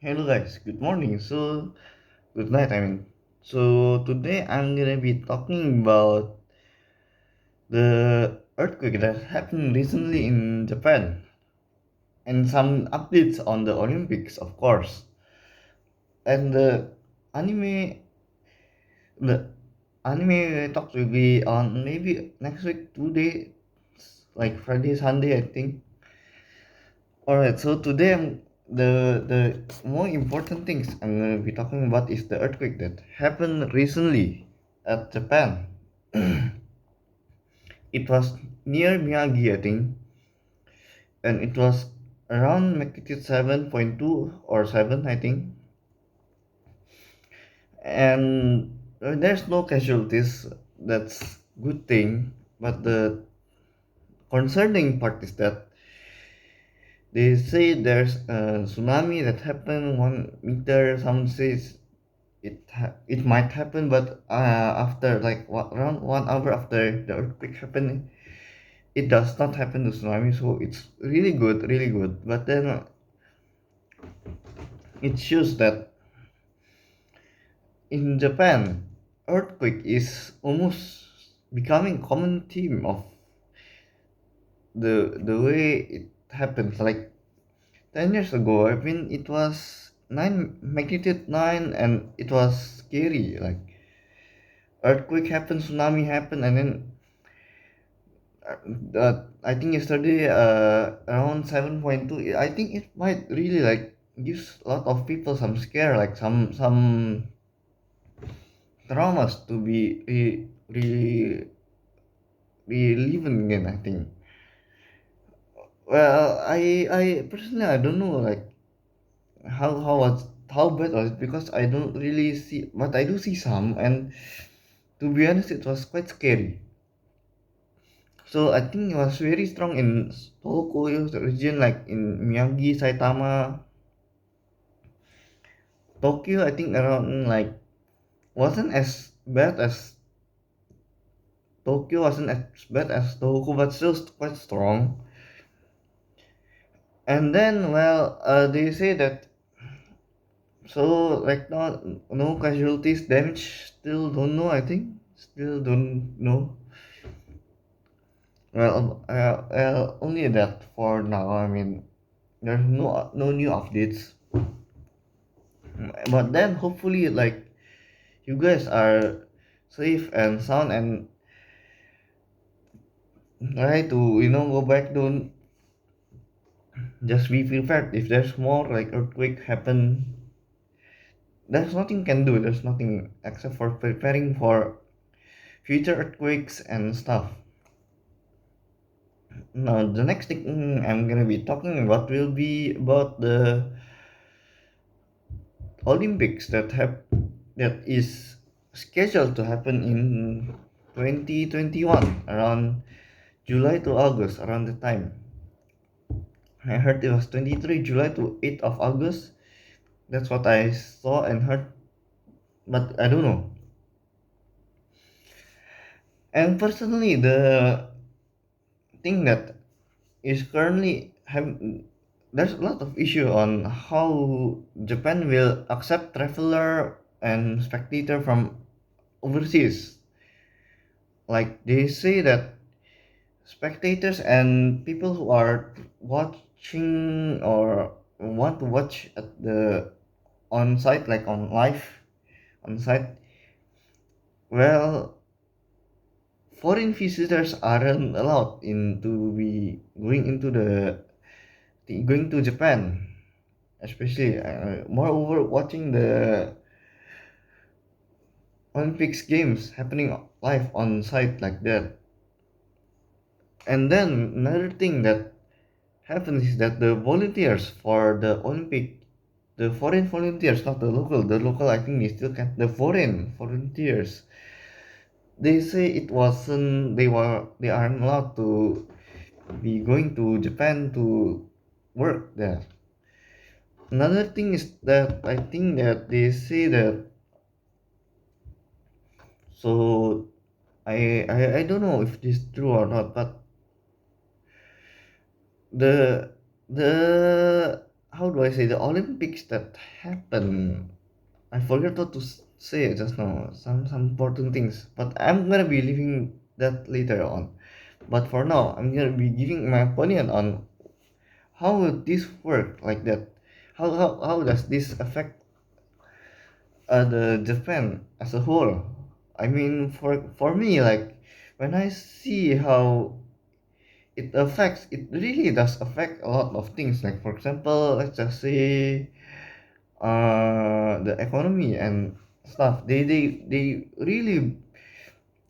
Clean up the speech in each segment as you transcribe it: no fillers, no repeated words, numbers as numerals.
Hello guys, good morning. Good night, I mean. So today I'm gonna be talking about the earthquake that happened recently in Japan and some updates on the Olympics, of course. And anime, the anime talks will be on maybe next week, 2 days, like Friday, Sunday, I think. Alright, so today the more important things I'm gonna be talking about is the earthquake that happened recently at Japan. It was near Miyagi, I think, and it was around magnitude 7.2 or 7, I think. And there's no casualties. That's good thing. But the concerning part is that they say there's a tsunami that happened 1 meter. Some says it might happen, but after like around 1 hour after the earthquake happened, it does not happen to tsunami. So it's really good. But then it shows that in Japan, earthquake is almost becoming common theme of the way it happens. Like 10 years ago, I mean, it was nine magnitude 9, and it was scary. Like earthquake happened, tsunami happened, and then I think yesterday around 7.2. I think it might really like gives a lot of people some scare, like some traumas to be reliving again. I think. Well, I personally I don't know like how bad was it, because I don't really see, but I do see some, and to be honest, it was quite scary. So I think it was very strong in Tohoku region, like in Miyagi, Saitama, Tokyo. I think around like wasn't as bad as Tokyo, wasn't as bad as Tohoku, but still quite strong. And then, well, they say that so like no casualties, damage. Still don't know. I think still don't know. Well, only that for now. I mean, there's no new updates. But then hopefully, like you guys are safe and sound and try to go back. Don't just be prepared if there's more like earthquake happen. There's nothing you can do. There's nothing except for preparing for future earthquakes and stuff. Now the next thing I'm gonna be talking about will be about the Olympics that is scheduled to happen in 2021 around July to August, around the time. I heard it was 23 July to 8th of August. That's what I saw and heard, but I don't know. And personally, the thing that is currently have there's a lot of issue on how Japan will accept traveler and spectator from overseas. Like they say that spectators and people who are watching or want to watch at the on site, like on live on site, well, foreign visitors aren't allowed in to be going to Japan, especially moreover watching the Olympics games happening live on site like that. And then another thing that happens is that the volunteers for the Olympic, the foreign volunteers, not the local, I think they still can, the foreign volunteers, they say it wasn't, they aren't allowed to be going to Japan to work there. Another thing is that I think that they say that, so I don't know if this is true or not, but the the how do I say, the Olympics that happen. I forgot what to say just now. Some important things, but I'm gonna be leaving that later on. But for now, I'm gonna be giving my opinion on how would this work like that. How does this affect the Japan as a whole? I mean, for me, like when I see how it really does affect a lot of things. Like for example, let's just say the economy and stuff. They really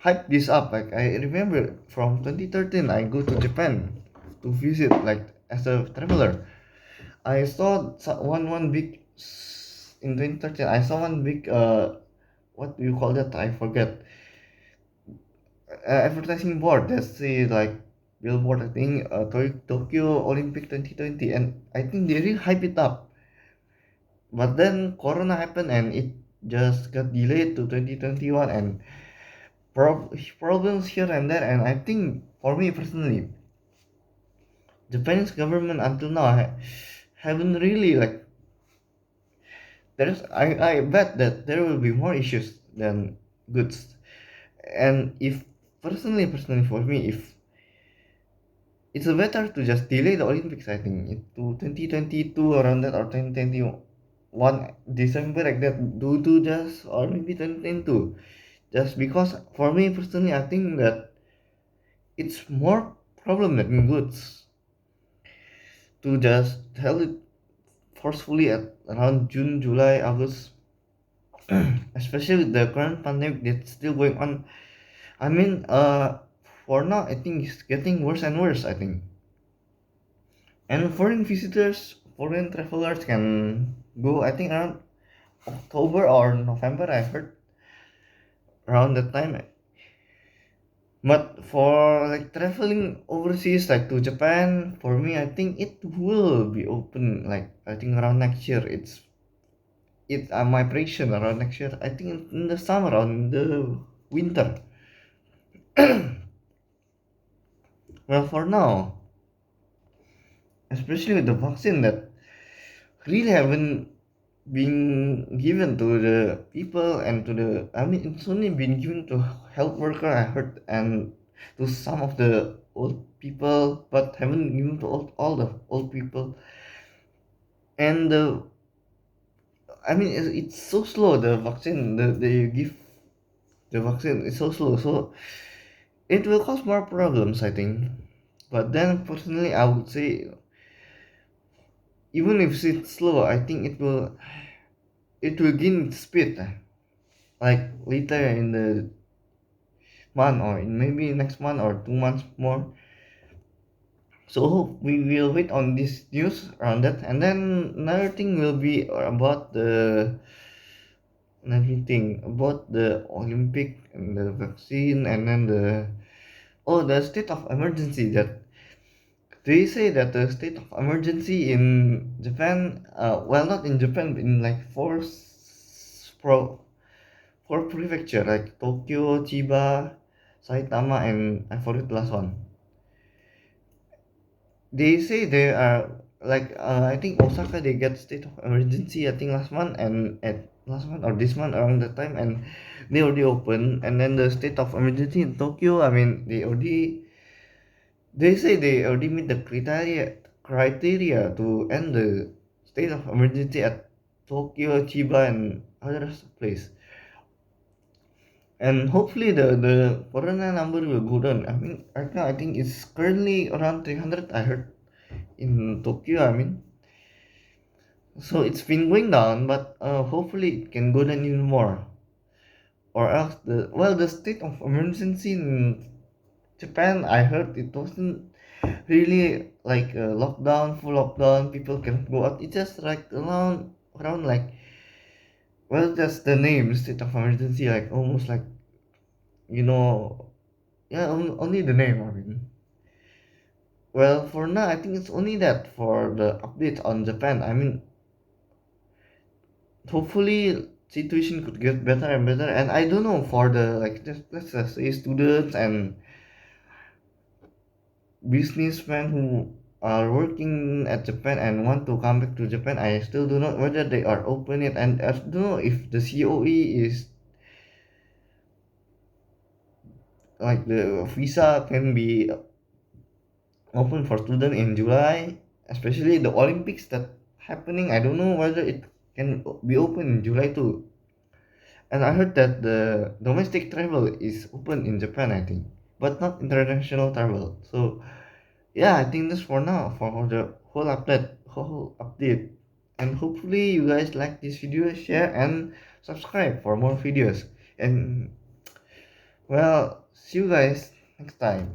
hype this up. Like I remember from 2013, I go to Japan to visit like as a traveler. I saw one big in 2013. I saw one big what do you call that? I forget. Advertising board that say like billboard. I think Tokyo Olympic 2020, and I think they really hype it up. But then Corona happened and it just got delayed to 2021, and problems here and there. And I think for me personally, Japanese government until now haven't really like I bet that there will be more issues than goods. And if personally for me, if it's better to just delay the Olympics, I think to 2022 around that, or 2021 December like that, do just, or maybe 2022, just because for me personally, I think that it's more problem than goods to just tell it forcefully at around June, July, August, especially with the current pandemic that's still going on. I mean, for now, I think it's getting worse and worse, I think. And foreign travelers can go, I think, around October or November, I heard, around that time. But for like traveling overseas, like to Japan, for me, I think it will be open. Like I think around next year. It's my prediction around next year. I think in the summer or in the winter. Well, for now, especially with the vaccine that really haven't been given to the people and to the, I mean, it's only been given to health worker, I heard, and to some of the old people, but haven't given to all the old people. And I mean, it's so slow, the vaccine they give, the vaccine is so slow, so it will cause more problems, I think. But then personally, I would say, even if it's slow, I think it will gain speed, like later in the month, or in maybe next month or 2 months more. So we will wait on this news around that. And then another thing will be about the another thing about the Olympic and the vaccine, and then the state of emergency. That they say that the state of emergency in Japan, well, not in Japan, but in like four prefecture like Tokyo, Chiba, Saitama, and I forget the last one. They say they are like, I think Osaka, they get state of emergency, I think last month, and at last month or this month around that time, and they already open. And then the state of emergency in Tokyo, I mean, they say they already meet the criteria to end the state of emergency at Tokyo, Chiba, and other place. And hopefully the corona number will go down. I mean, right now I think it's currently around 300. I heard in Tokyo. I mean, so it's been going down, but hopefully it can go down even more. Or else the state of emergency in Japan, I heard it wasn't really like a lockdown, full lockdown. People can go out. It's just like around like, well, just the name, state of emergency, like almost like, you know, yeah, only the name. I mean, well, for now, I think it's only that for the update on Japan. I mean, hopefully situation could get better and better. And I don't know for the, like, let's just say students and businessmen who are working at Japan and want to come back to Japan, I still do not whether they are open it, and I don't know if the COE is like the visa can be open for student in July, especially the Olympics that happening. I don't know whether it can be open in July too. And I heard that the domestic travel is open in Japan, I think, but not international travel. So yeah, I think that's for now for the whole update. And hopefully you guys like this video, share and subscribe for more videos. And well, see you guys next time.